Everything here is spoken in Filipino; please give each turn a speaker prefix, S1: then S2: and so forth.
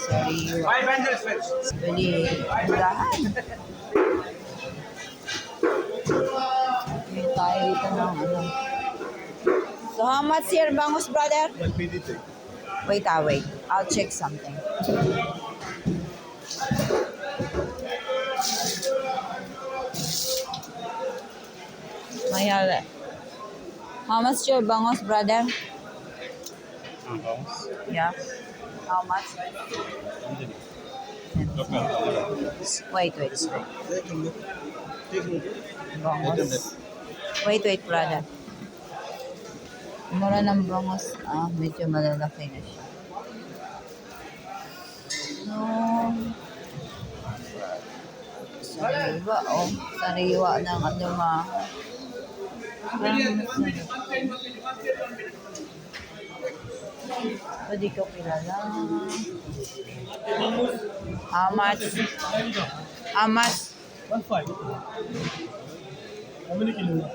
S1: Sorry.
S2: 500 pesos.
S1: Bili. Murahan. May tayo dito ng ano. So how much here, bangus, brother?
S2: 153.
S1: Wait, wait. I'll check something. Mayala. How much your bangus, brother? Yeah. How much? Wait. Bangus. Wait, brother. Mura ng bangus. Medyo malalaki na siya. Sariwa, sariwa ng ano Hindi ko kilala. How much?
S2: 1.5. How many kilos?